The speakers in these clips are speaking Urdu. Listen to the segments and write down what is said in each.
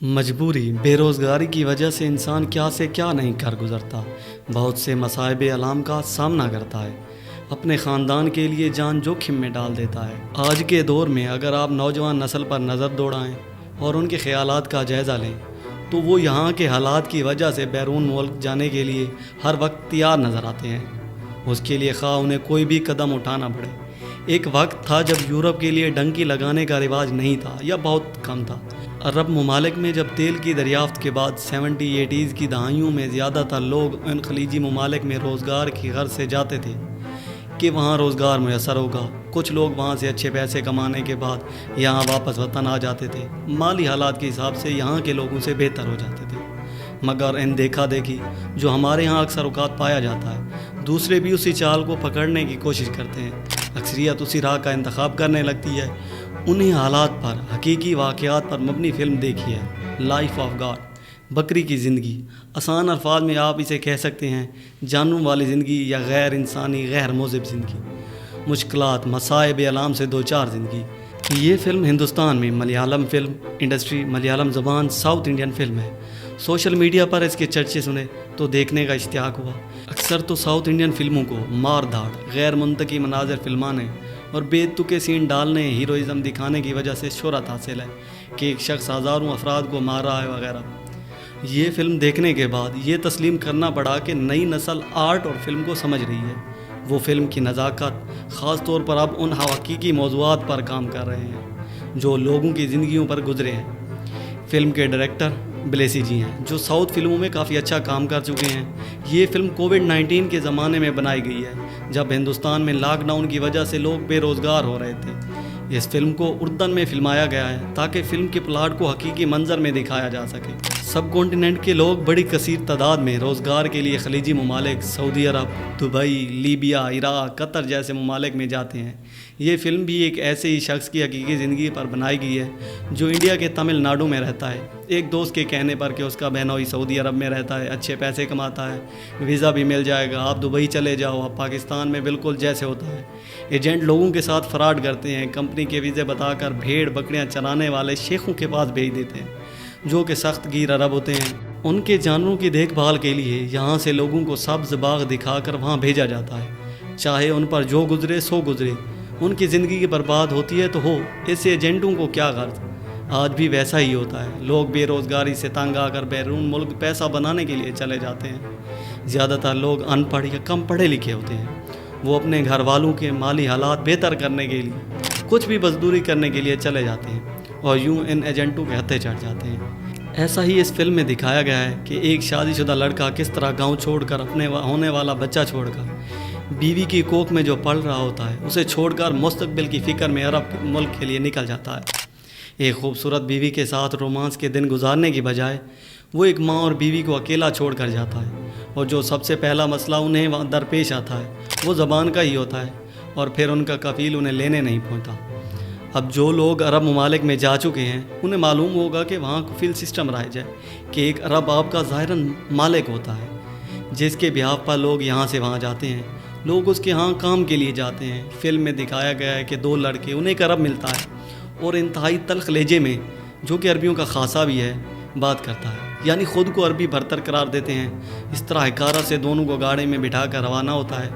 مجبوری بے روزگاری کی وجہ سے انسان کیا سے کیا نہیں کر گزرتا، بہت سے مصائب علام کا سامنا کرتا ہے، اپنے خاندان کے لیے جان جوخم میں ڈال دیتا ہے۔ آج کے دور میں اگر آپ نوجوان نسل پر نظر دوڑائیں اور ان کے خیالات کا جائزہ لیں تو وہ یہاں کے حالات کی وجہ سے بیرون ملک جانے کے لیے ہر وقت تیار نظر آتے ہیں، اس کے لیے خواہ انہیں کوئی بھی قدم اٹھانا پڑے۔ ایک وقت تھا جب یورپ کے لیے ڈنکی لگانے کا رواج نہیں تھا یا بہت کم تھا۔ عرب ممالک میں جب تیل کی دریافت کے بعد 70-80 کی دہائیوں میں زیادہ تر لوگ ان خلیجی ممالک میں روزگار کی غرض سے جاتے تھے کہ وہاں روزگار میسر ہوگا۔ کچھ لوگ وہاں سے اچھے پیسے کمانے کے بعد یہاں واپس وطن آ جاتے تھے، مالی حالات کے حساب سے یہاں کے لوگوں سے بہتر ہو جاتے تھے۔ مگر ان دیکھا دیکھی جو ہمارے ہاں اکثر اوقات پایا جاتا ہے، دوسرے بھی اسی چال کو پکڑنے کی کوشش کرتے ہیں، اکثریت اسی راہ کا انتخاب کرنے لگتی ہے۔ انہیں حالات پر، حقیقی واقعات پر مبنی فلم دیکھی ہے لائف آف گاڈ، بکری کی زندگی۔ آسان الفاظ میں آپ اسے کہہ سکتے ہیں جانوروں والی زندگی یا غیر انسانی، غیر مہذب زندگی، مشکلات، مصائب علام سے دوچار زندگی۔ یہ فلم ہندوستان میں ملیالم فلم انڈسٹری، ملیالم زبان ساؤتھ انڈین فلم ہے۔ سوشل میڈیا پر اس کے چرچے سنے تو دیکھنے کا اشتیاق ہوا۔ اکثر تو ساؤتھ انڈین فلموں کو مار دھاڑ، غیر منطقی مناظر فلمانے اور بے تکے سین ڈالنے، ہیروئزم دکھانے کی وجہ سے شہرت حاصل ہے کہ ایک شخص ہزاروں افراد کو مار رہا ہے وغیرہ۔ یہ فلم دیکھنے کے بعد یہ تسلیم کرنا پڑا کہ نئی نسل آرٹ اور فلم کو سمجھ رہی ہے۔ وہ فلم کی نزاکت، خاص طور پر اب ان حقیقی موضوعات پر کام کر رہے ہیں جو لوگوں کی زندگیوں پر گزرے ہیں۔ فلم کے ڈائریکٹر بلیسی جی ہیں جو ساؤتھ فلموں میں کافی اچھا کام کر چکے ہیں۔ یہ فلم کووڈ-19 کے زمانے میں بنائی گئی ہے جب ہندوستان میں لاک ڈاؤن کی وجہ سے لوگ بے روزگار ہو رہے تھے۔ اس فلم کو اردن میں فلمایا گیا ہے تاکہ فلم کے پلاٹ کو حقیقی منظر میں دکھایا جا سکے۔ سب کانٹیننٹ کے لوگ بڑی کثیر تعداد میں روزگار کے لیے خلیجی ممالک، سعودی عرب، دبئی، لیبیا، عراق، قطر جیسے ممالک میں جاتے ہیں۔ یہ فلم بھی ایک ایسے ہی شخص کی حقیقی زندگی پر بنائی گئی ہے جو انڈیا کے تمل ناڈو میں رہتا ہے، ایک دوست کے کہنے پر کہ اس کا بہنوئی سعودی عرب میں رہتا ہے، اچھے پیسے کماتا ہے، ویزا بھی مل جائے گا، آپ دبئی چلے جاؤ، آپ پاکستان میں بالکل جیسے ہوتا ہے۔ ایجنٹ لوگوں کے ساتھ فراڈ کرتے ہیں، کمپنی کے ویزے بتا کر بھیڑ بکریاں چرانے والے شیخوں کے پاس بھیج دیتے ہیں جو کہ سخت گیر عرب ہوتے ہیں۔ ان کے جانوروں کی دیکھ بھال کے لیے یہاں سے لوگوں کو سبز باغ دکھا کر وہاں بھیجا جاتا ہے، چاہے ان پر جو گزرے سو گزرے، ان کی زندگی کی برباد ہوتی ہے تو ہو، اس سے ایجنٹوں کو کیا غرض۔ آج بھی ویسا ہی ہوتا ہے، لوگ بے روزگاری سے تنگ آ کر بیرون ملک پیسہ بنانے کے لیے چلے جاتے ہیں۔ زیادہ تر لوگ ان پڑھ یا کم پڑھے لکھے ہوتے ہیں، وہ اپنے گھر والوں کے مالی حالات بہتر کرنے کے لیے کچھ بھی مزدوری کرنے کے لیے چلے جاتے ہیں اور یوں ان ایجنٹوں کے ہتھے چڑھ جاتے ہیں۔ ایسا ہی اس فلم میں دکھایا گیا ہے کہ ایک شادی شدہ لڑکا کس طرح گاؤں چھوڑ کر اپنے ہونے والا بچہ چھوڑ کر، بیوی کی کوکھ میں جو پل رہا ہوتا ہے اسے چھوڑ کر مستقبل کی فکر میں عرب ملک کے لیے نکل جاتا ہے۔ ایک خوبصورت بیوی کے ساتھ رومانس کے دن گزارنے کی بجائے وہ ایک ماں اور بیوی کو اکیلا چھوڑ کر جاتا ہے، اور جو سب سے پہلا مسئلہ انہیں درپیش آتا ہے وہ زبان کا ہی ہوتا ہے، اور پھر ان کا کفیل انہیں لینے نہیں پہنچتا۔ اب جو لوگ عرب ممالک میں جا چکے ہیں انہیں معلوم ہوگا کہ وہاں کفیل سسٹم رائج ہے کہ ایک عرب آپ کا ظاہراً مالک ہوتا ہے جس کے بیہاف پر لوگ یہاں سے وہاں جاتے ہیں، لوگ اس کے ہاں کام کے لیے جاتے ہیں۔ فلم میں دکھایا گیا ہے کہ دو لڑکے، انہیں ایک عرب ملتا ہے اور انتہائی تلخ لہجے میں، جو کہ عربیوں کا خاصا بھی ہے، بات کرتا ہے، یعنی خود کو عربی برتر قرار دیتے ہیں۔ اس طرح حکارت سے دونوں کو گاڑی میں بٹھا کر روانہ ہوتا ہے۔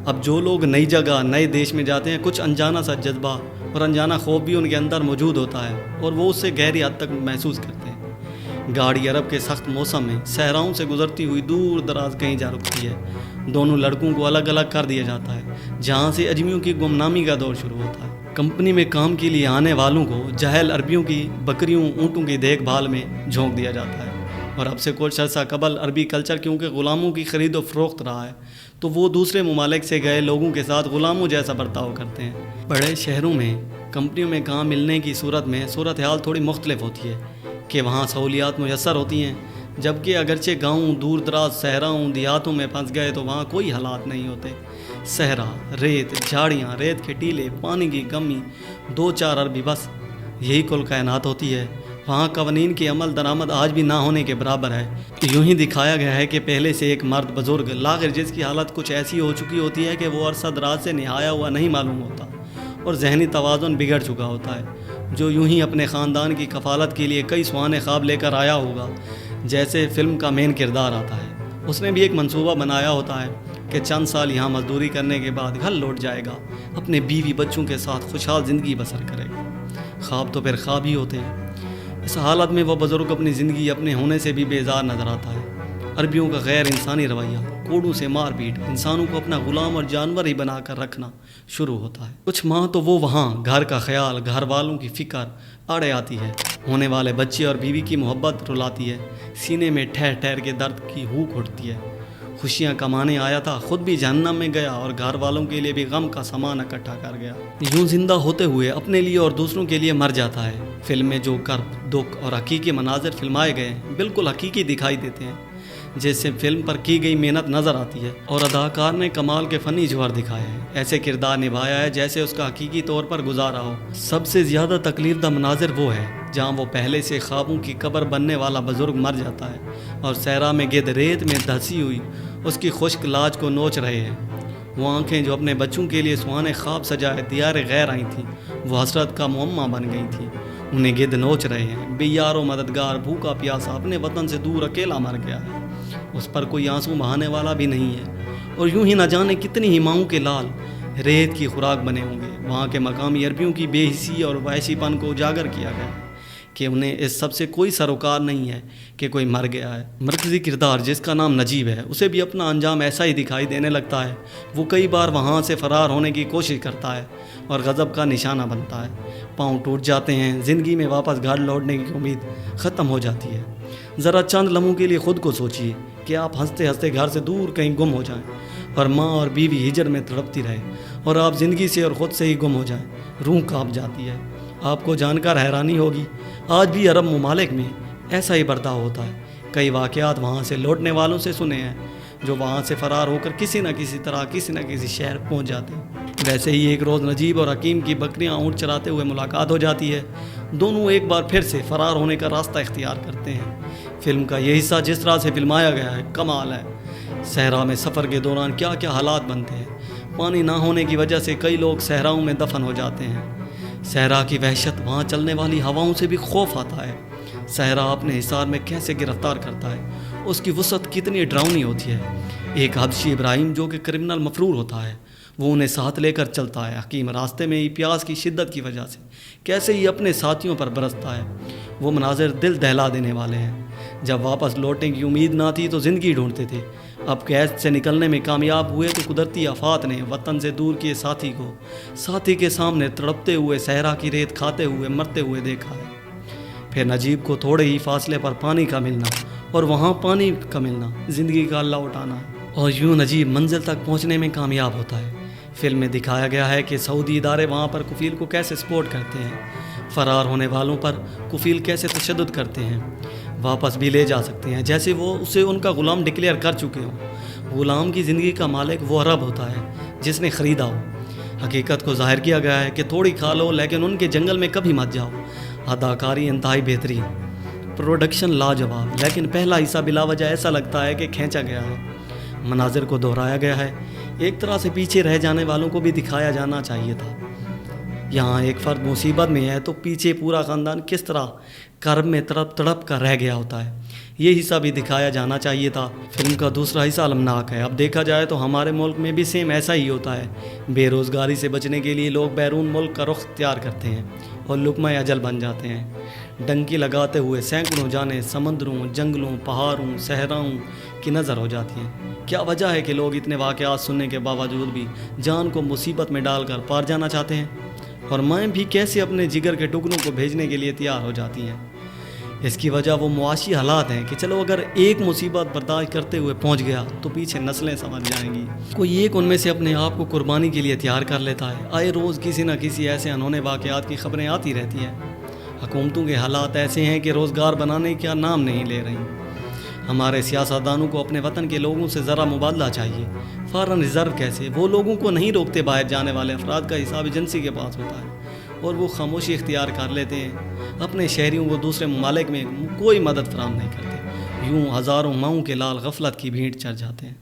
اب جو لوگ نئی جگہ، نئے دیش میں جاتے ہیں، کچھ انجانا سا جذبہ اور انجانا خوف بھی ان کے اندر موجود ہوتا ہے اور وہ اس سے گہری حد تک محسوس کرتے ہیں۔ گاڑی عرب کے سخت موسم میں صحراؤں سے گزرتی ہوئی دور دراز کہیں جا رکتی ہے۔ دونوں لڑکوں کو الگ الگ کر دیا جاتا ہے جہاں سے اجمیوں کی گمنامی کا دور شروع ہوتا ہے۔ کمپنی میں کام کے لیے آنے والوں کو جاہل عربیوں کی بکریوں، اونٹوں کی دیکھ بھال میں جھونک دیا جاتا ہے، اور اب سے کچھ عرصہ قبل عربی کلچر کیونکہ غلاموں کی خرید و فروخت رہا ہے تو وہ دوسرے ممالک سے گئے لوگوں کے ساتھ غلاموں جیسا برتاؤ کرتے ہیں۔ بڑے شہروں میں کمپنیوں میں کام ملنے کی صورت میں صورتحال تھوڑی مختلف ہوتی ہے کہ وہاں سہولیات میسر ہوتی ہیں، جبکہ اگرچہ گاؤں، دور دراز صحراؤں، دیہاتوں میں پھنس گئے تو وہاں کوئی حالات نہیں ہوتے۔ صحرا، ریت، جھاڑیاں، ریت کے ٹیلے، پانی کی کمی، دو چار عربی بس، یہی کل کائنات ہوتی ہے۔ وہاں قوانین کی عمل درآمد آج بھی نہ ہونے کے برابر ہے۔ یوں ہی دکھایا گیا ہے کہ پہلے سے ایک مرد بزرگ لاغر جس کی حالت کچھ ایسی ہو چکی ہوتی ہے کہ وہ عرصہ دراز سے نہایا ہوا نہیں معلوم ہوتا اور ذہنی توازن بگڑ چکا ہوتا ہے، جو یوں ہی اپنے خاندان کی کفالت کے لیے کئی سہانے خواب لے کر آیا ہوگا، جیسے فلم کا مین کردار آتا ہے۔ اس نے بھی ایک منصوبہ بنایا ہوتا ہے کہ چند سال یہاں مزدوری کرنے کے بعد گھر لوٹ جائے گا، اپنے بیوی بچوں کے ساتھ خوشحال زندگی بسر کرے گا۔ خواب تو پھر خواب ہی ہوتے ہیں۔ اس حالت میں وہ بزرگ اپنی زندگی اپنے ہونے سے بھی بیزار نظر آتا ہے۔ عربیوں کا غیر انسانی رویہ، کوڑوں سے مار پیٹ، انسانوں کو اپنا غلام اور جانور ہی بنا کر رکھنا شروع ہوتا ہے۔ کچھ ماہ تو وہ وہاں گھر کا خیال، گھر والوں کی فکر اڑے آتی ہے، ہونے والے بچے اور بیوی کی محبت رلاتی ہے، سینے میں ٹھہر ٹھہر کے درد کی ہوک اٹھتی ہے۔ خوشیاں کمانے آیا تھا، خود بھی جہنم میں گیا اور گھر والوں کے لیے بھی غم کا سامان اکٹھا کر گیا۔ یوں زندہ ہوتے ہوئے اپنے لیے اور دوسروں کے لیے مر جاتا ہے۔ فلم میں جو کرب، دکھ اور حقیقی مناظر فلمائے گئے ہیں بالکل حقیقی دکھائی دیتے ہیں، جیسے فلم پر کی گئی محنت نظر آتی ہے، اور اداکار نے کمال کے فنی جوہر دکھایا ہے، ایسے کردار نبھایا ہے جیسے اس کا حقیقی طور پر گزارا ہو۔ سب سے زیادہ تکلیف دہ مناظر وہ ہے جہاں وہ پہلے سے خوابوں کی قبر بننے والا بزرگ مر جاتا ہے اور صحرا میں گرد ریت میں دھسی ہوئی اس کی خشک لاج کو نوچ رہے ہیں۔ وہ آنکھیں جو اپنے بچوں کے لیے سہانے خواب سجائے دیار غیر آئی تھیں، وہ حسرت کا معمہ بن گئی تھیں، انہیں گرد نوچ رہے ہیں۔ بے یار و مددگار، بھوکا پیاسا، اپنے وطن سے دور اکیلا مر گیا ہے، اس پر کوئی آنسو بہانے والا بھی نہیں ہے، اور یوں ہی نہ جانے کتنی ہی ماؤں کے لال ریت کی خوراک بنے ہوں گے۔ وہاں کے مقامی عربیوں کی بے حسی اور وحشی پن کو اجاگر کیا گیا ہے کہ انہیں اس سب سے کوئی سروکار نہیں ہے کہ کوئی مر گیا ہے۔ مرکزی کردار جس کا نام نجیب ہے، اسے بھی اپنا انجام ایسا ہی دکھائی دینے لگتا ہے۔ وہ کئی بار وہاں سے فرار ہونے کی کوشش کرتا ہے اور غضب کا نشانہ بنتا ہے۔ پاؤں ٹوٹ جاتے ہیں، زندگی میں واپس گھر لوٹنے کی امید ختم ہو جاتی ہے۔ ذرا چند لمحوں کے لیے خود کو سوچیے کہ آپ ہنستے ہنستے گھر سے دور کہیں گم ہو جائیں اور ماں اور بیوی ہجر میں تڑپتی رہے، اور آپ زندگی سے اور خود سے ہی گم ہو جائیں۔ روح کانپ جاتی ہے۔ آپ کو جان کر حیرانی ہوگی، آج بھی عرب ممالک میں ایسا ہی برتاؤ ہوتا ہے۔ کئی واقعات وہاں سے لوٹنے والوں سے سنے ہیں جو وہاں سے فرار ہو کر کسی نہ کسی طرح کسی نہ کسی شہر پہنچ جاتے ہیں۔ ویسے ہی ایک روز نجیب اور حکیم کی بکریاں اونٹ چراتے ہوئے ملاقات ہو جاتی ہے۔ دونوں ایک بار پھر سے فرار ہونے کا راستہ اختیار کرتے ہیں۔ فلم کا یہ حصہ جس طرح سے فلمایا گیا ہے کمال ہے۔ صحرا میں سفر کے دوران کیا کیا حالات بنتے ہیں۔ پانی نہ ہونے کی وجہ سے کئی لوگ صحراؤں میں دفن ہو جاتے ہیں۔ صحرا کی وحشت، وہاں چلنے والی ہواؤں سے بھی خوف آتا ہے۔ صحرا اپنے حصار میں کیسے گرفتار کرتا ہے، اس کی وسعت کتنی ڈراؤنی ہوتی ہے۔ ایک حبشی ابراہیم جو کہ کرمنل مفرور ہوتا ہے، وہ انہیں ساتھ لے کر چلتا ہے۔ حکیم راستے میں ہی پیاس کی شدت کی وجہ سے کیسے ہی اپنے ساتھیوں پر برستا ہے۔ وہ مناظر دل دہلا دینے والے ہیں۔ جب واپس لوٹنے کی امید نہ تھی تو زندگی ڈھونڈتے تھے، اب قید سے نکلنے میں کامیاب ہوئے تو قدرتی آفات نے وطن سے دور کیے ساتھی کو ساتھی کے سامنے تڑپتے ہوئے صحرا کی ریت کھاتے ہوئے مرتے ہوئے دیکھا ہے۔ پھر نجیب کو تھوڑے ہی فاصلے پر پانی کا ملنا اور وہاں پانی کا ملنا زندگی کا اللہ اٹھانا ہے، اور یوں نجیب منزل تک پہنچنے میں کامیاب ہوتا ہے۔ فلم میں دکھایا گیا ہے کہ سعودی ادارے وہاں پر کفیل کو کیسے سپورٹ کرتے ہیں، فرار ہونے والوں پر کفیل کیسے تشدد کرتے ہیں، واپس بھی لے جا سکتے ہیں جیسے وہ اسے ان کا غلام ڈکلیئر کر چکے ہوں۔ غلام کی زندگی کا مالک وہ عرب ہوتا ہے جس نے خریدا ہو۔ حقیقت کو ظاہر کیا گیا ہے کہ تھوڑی کھا لو لیکن ان کے جنگل میں کبھی مت جاؤ۔ اداکاری انتہائی بہترین، پروڈکشن لاجواب، لیکن پہلا حصہ بلا وجہ ایسا لگتا ہے کہ کھینچا گیا ہے۔ مناظر کو دہرایا گیا ہے، ایک طرح سے پیچھے رہ جانے والوں کو بھی دکھایا جانا چاہیے تھا۔ یہاں ایک فرد مصیبت میں ہے تو پیچھے پورا خاندان کس طرح کرب میں تڑپ تڑپ کر رہ گیا ہوتا ہے، یہ حصہ بھی دکھایا جانا چاہیے تھا۔ فلم کا دوسرا حصہ المناک ہے۔ اب دیکھا جائے تو ہمارے ملک میں بھی سیم ایسا ہی ہوتا ہے۔ بے روزگاری سے بچنے کے لیے لوگ بیرون ملک کا رخ اختیار کرتے ہیں اور لقمہ اجل بن جاتے ہیں۔ ڈنکی لگاتے ہوئے سینکڑوں جانیں سمندروں، جنگلوں، پہاڑوں، صحراؤں کی نظر ہو جاتی ہیں۔ کیا وجہ ہے کہ لوگ اتنے واقعات سننے کے باوجود بھی جان کو مصیبت میں ڈال کر پار جانا چاہتے ہیں، اور مائیں بھی کیسے اپنے جگر کے ٹکڑوں کو بھیجنے کے لیے تیار ہو جاتی ہیں؟ اس کی وجہ وہ معاشی حالات ہیں کہ چلو اگر ایک مصیبت برداشت کرتے ہوئے پہنچ گیا تو پیچھے نسلیں سمجھ جائیں گی۔ کوئی ایک ان میں سے اپنے آپ کو قربانی کے لیے تیار کر لیتا ہے۔ آئے روز کسی نہ کسی ایسے انہونے واقعات کی خبریں آتی رہتی ہیں۔ حکومتوں کے حالات ایسے ہیں کہ روزگار بنانے کا نام نہیں لے رہی۔ ہمارے سیاستدانوں کو اپنے وطن کے لوگوں سے ذرا مبادلہ چاہیے۔ فارن ریزرو کیسے؟ وہ لوگوں کو نہیں روکتے، باہر جانے والے افراد کا حساب ایجنسی کے پاس ہوتا ہے اور وہ خاموشی اختیار کر لیتے ہیں، اپنے شہریوں کو دوسرے ممالک میں کوئی مدد فراہم نہیں کرتے۔ یوں ہزاروں ماؤں کے لال غفلت کی بھیڑ چڑھ جاتے ہیں۔